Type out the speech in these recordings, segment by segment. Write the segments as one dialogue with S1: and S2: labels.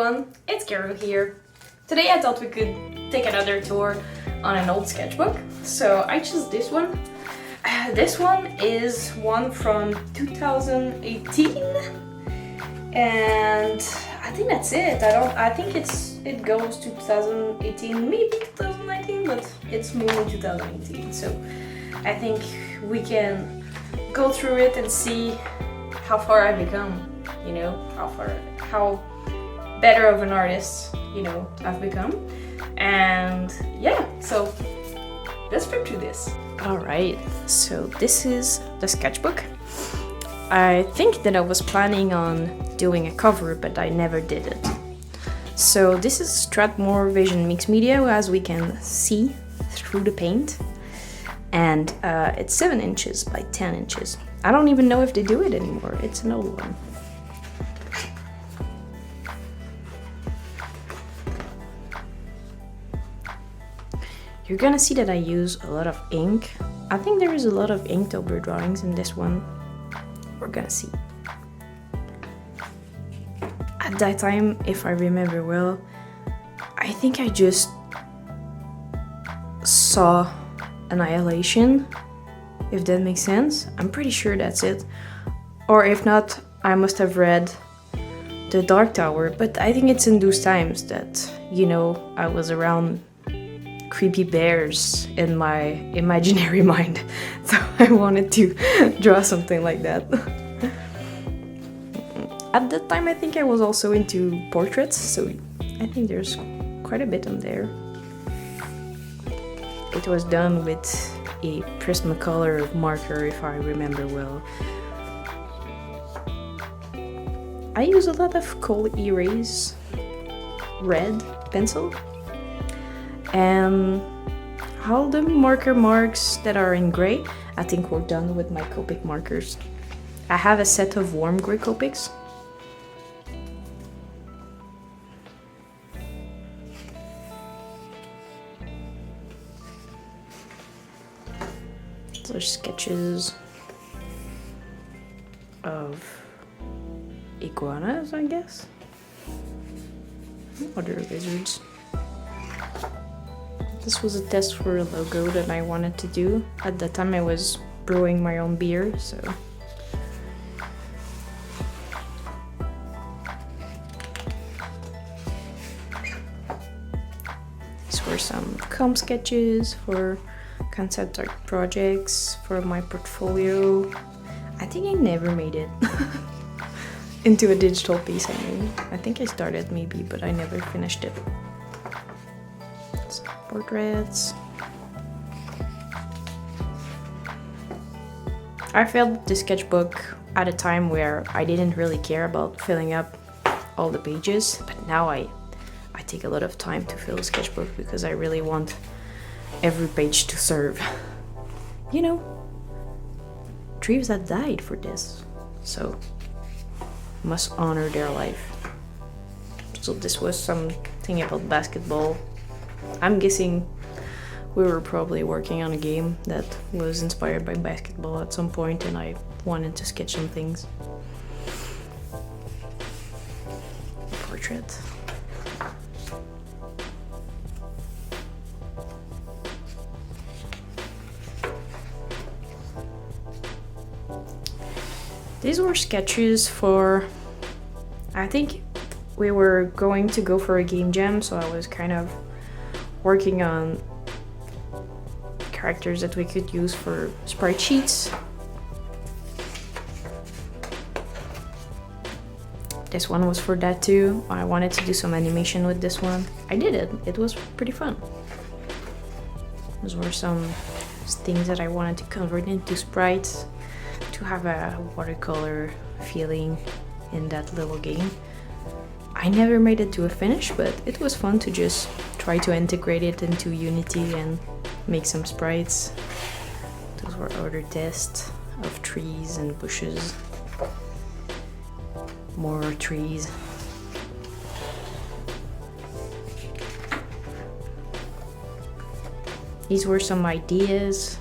S1: everyone, it's Carol here. Today I thought we could take another tour on an old sketchbook, so I chose this one. This one is one from 2018, and I think that's it. I think it goes to 2018, maybe 2019, but it's mainly 2018. So I think we can go through it and see how far I've become. You know, how better of an artist, you know, I've become. And yeah, so let's flip through this. Alright, so this is the sketchbook. I think that I was planning on doing a cover, but I never did it. So this is Strathmore Vision Mixed Media, as we can see through the paint. And it's 7 inches by 10 inches. I don't even know if they do it anymore. It's an old one. You're gonna see that I use a lot of ink. I think there is a lot of Inktober drawings in this one. We're gonna see. At that time, if I remember well, I think I just saw Annihilation, if that makes sense. I'm pretty sure that's it. Or if not, I must have read The Dark Tower, but I think it's in those times that, you know, I was around creepy bears in my imaginary mind, so I wanted to draw something like that. At that time I think I was also into portraits, so I think there's quite a bit on there. It was done with a Prismacolor marker, if I remember well. I use a lot of Kohl Erase red pencil. And all the marker marks that are in gray, I think we're done with my Copic markers. I have a set of warm gray Copics. Those are sketches of iguanas, I guess. Other lizards. This was a test for a logo that I wanted to do. At that time I was brewing my own beer, so... These were some comp sketches for concept art projects, for my portfolio. I think I never made it into a digital piece, I mean. I think I started maybe, but I never finished it. Portraits. I filled the sketchbook at a time where I didn't really care about filling up all the pages, but now I take a lot of time to fill a sketchbook because I really want every page to serve. You know, trees that died for this, so must honor their life. So this was something about basketball. I'm guessing we were probably working on a game that was inspired by basketball at some point, and I wanted to sketch some things. Portrait. These were sketches for, I think we were going to go for a game jam, so I was kind of working on characters that we could use for sprite sheets. This one was for that too. I wanted to do some animation with this one. I did it. It was pretty fun. Those were some things that I wanted to convert into sprites to have a watercolor feeling in that little game. I never made it to a finish, but it was fun to just try to integrate it into Unity and make some sprites. Those were other tests of trees and bushes. More trees. These were some ideas.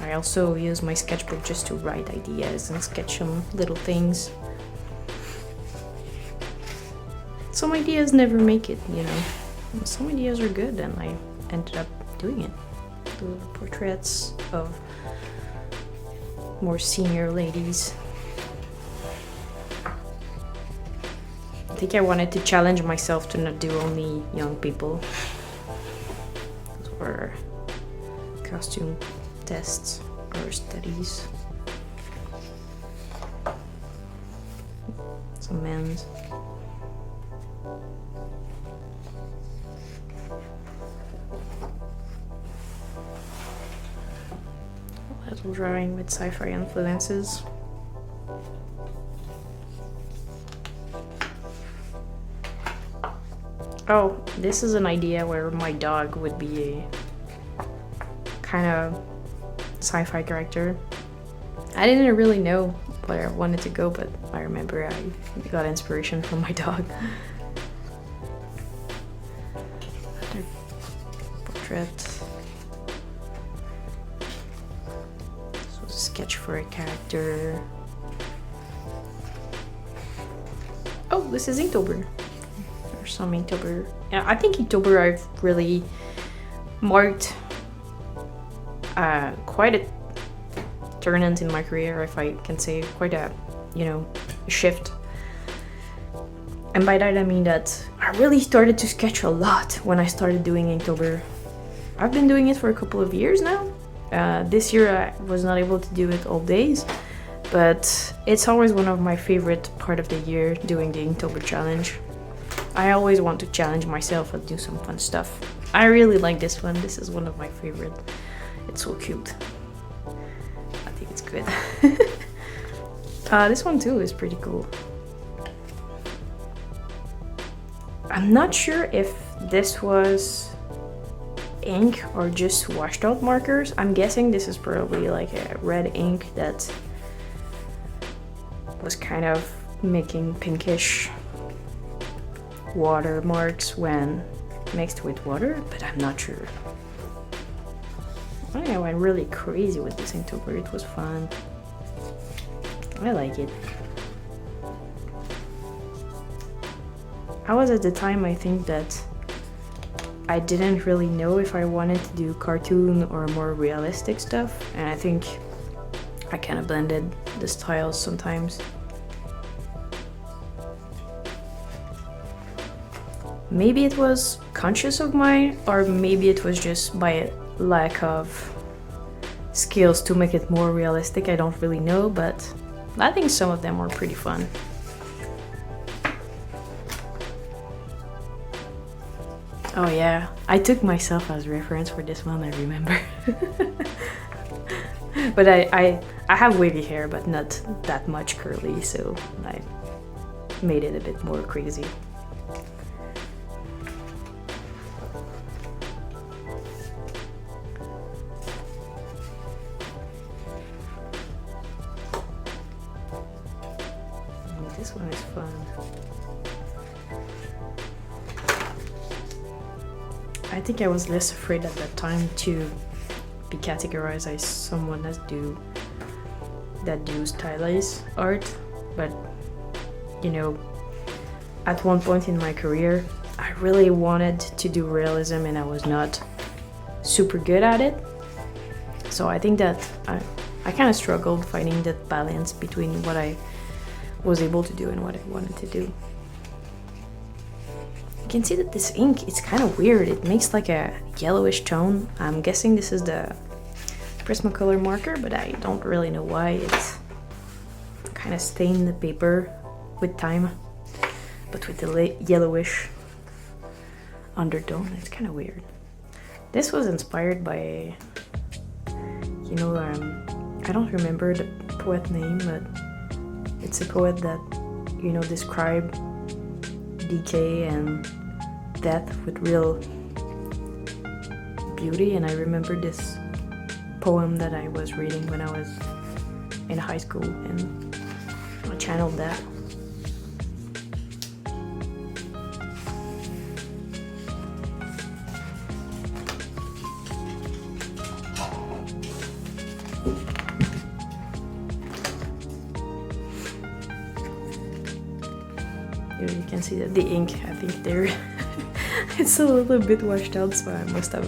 S1: I also use my sketchbook just to write ideas and sketch some little things. some ideas never make it, you know. Some ideas are good, and I ended up doing it. The portraits of more senior ladies. I think I wanted to challenge myself to not do only young people. Those were costume tests or studies. Some men's. A little drawing with sci-fi influences. Oh, this is an idea where my dog would be a kind of sci-fi character. I didn't really know where I wanted to go, but I remember I got inspiration from my dog. Another portrait. This was a sketch for a character. Oh, this is Inktober. There's some Inktober. Yeah, I think Inktober I've really marked quite a turn in my career, if I can say, quite a, you know, shift. And by that I mean that I really started to sketch a lot when I started doing Inktober. I've been doing it for a couple of years now. This year I was not able to do it all days, but it's always one of my favorite part of the year, doing the Inktober challenge. I always want to challenge myself and do some fun stuff. I really like this one. This is one of my favorite. It's so cute. I think it's good. This one too is pretty cool. I'm not sure if this was ink or just washed out markers. I'm guessing this is probably like a red ink that was kind of making pinkish watermarks when mixed with water, but I'm not sure. I went really crazy with this Inktober. It was fun. I like it. I was at the time, I think, that I didn't really know if I wanted to do cartoon or more realistic stuff, and I think I kind of blended the styles sometimes. Maybe it was conscious of mine, or maybe it was just by lack of skills to make it more realistic. I don't really know, but I think some of them were pretty fun. Oh yeah, I took myself as reference for this one, I remember. But I have wavy hair, but not that much curly, so I made it a bit more crazy. This one is fun. I think I was less afraid at that time to be categorized as someone that do stylized art, but you know, at one point in my career I really wanted to do realism and I was not super good at it, so I think that I kind of struggled finding that balance between what I was able to do and what I wanted to do. You can see that this ink, it's kind of weird. It makes like a yellowish tone. I'm guessing this is the Prismacolor marker, but I don't really know why. It's kind of stained the paper with time, but with the yellowish undertone. It's kind of weird. This was inspired by, you know, I don't remember the poet name, but it's a poet that, you know, described decay and death with real beauty, and I remember this poem that I was reading when I was in high school, and I channeled that. Here you can can see that the ink, I think they're it's a little bit washed out, so I must have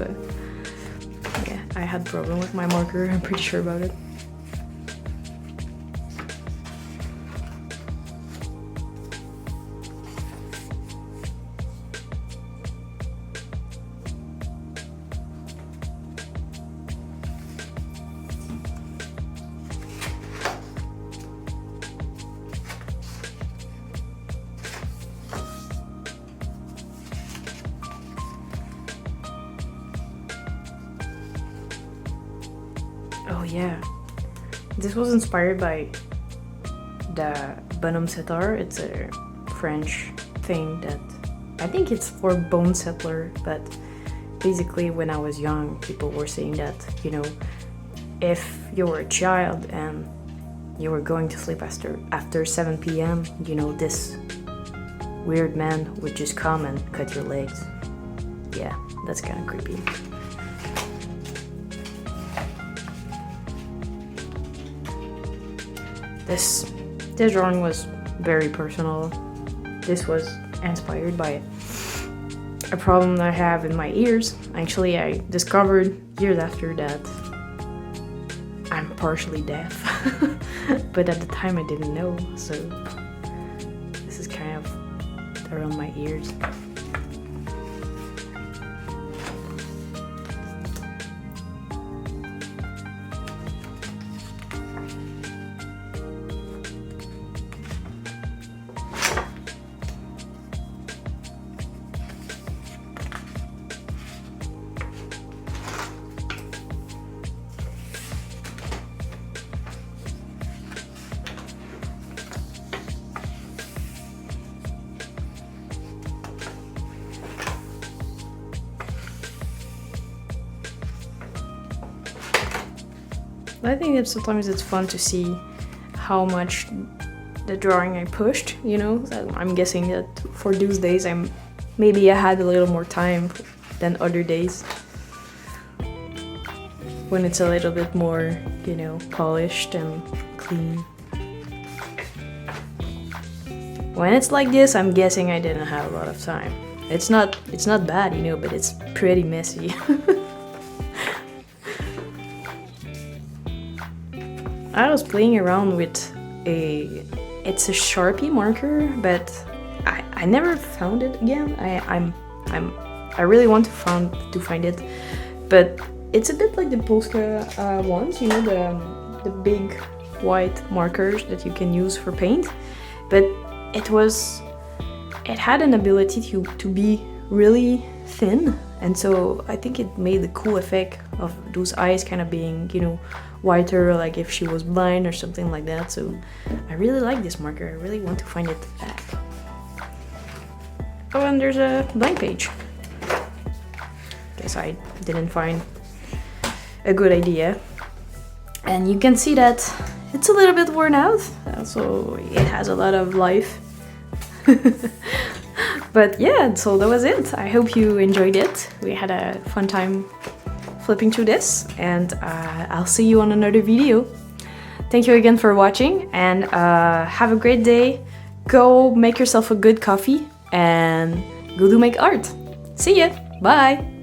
S1: yeah, I had problem with my marker, I'm pretty sure about it. Oh yeah, this was inspired by the bonhomme setter. It's a French thing that I think it's for bone settler, but basically when I was young, people were saying that, you know, if you were a child and you were going to sleep after 7 p.m., you know, this weird man would just come and cut your legs. Yeah, that's kind of creepy. This drawing was very personal. This was inspired by a problem that I have in my ears. Actually, I discovered years after that I'm partially deaf, but at the time I didn't know, so this is kind of around my ears. I think that sometimes it's fun to see how much the drawing I pushed, you know. I'm guessing that for those days maybe I had a little more time than other days when it's a little bit more, you know, polished and clean. When it's like this, I'm guessing I didn't have a lot of time. It's not bad, you know, but it's pretty messy. I was playing around with it's a Sharpie marker, but I never found it again. I really want to find it, but it's a bit like the Polska ones, you know, the big white markers that you can use for paint, but it had an ability to be really thin, and so I think it made the cool effect of those eyes kind of being, you know, whiter, like if she was blind or something like that. So I really like this marker. I really want to find it back. Oh, and there's a blank page. Guess I didn't find a good idea. And you can see that it's a little bit worn out, so it has a lot of life. But yeah, so that was it. I hope you enjoyed it. We had a fun time flipping through this, and I'll see you on another video. Thank you again for watching, and have a great day. Go make yourself a good coffee and go do make art. See ya! Bye!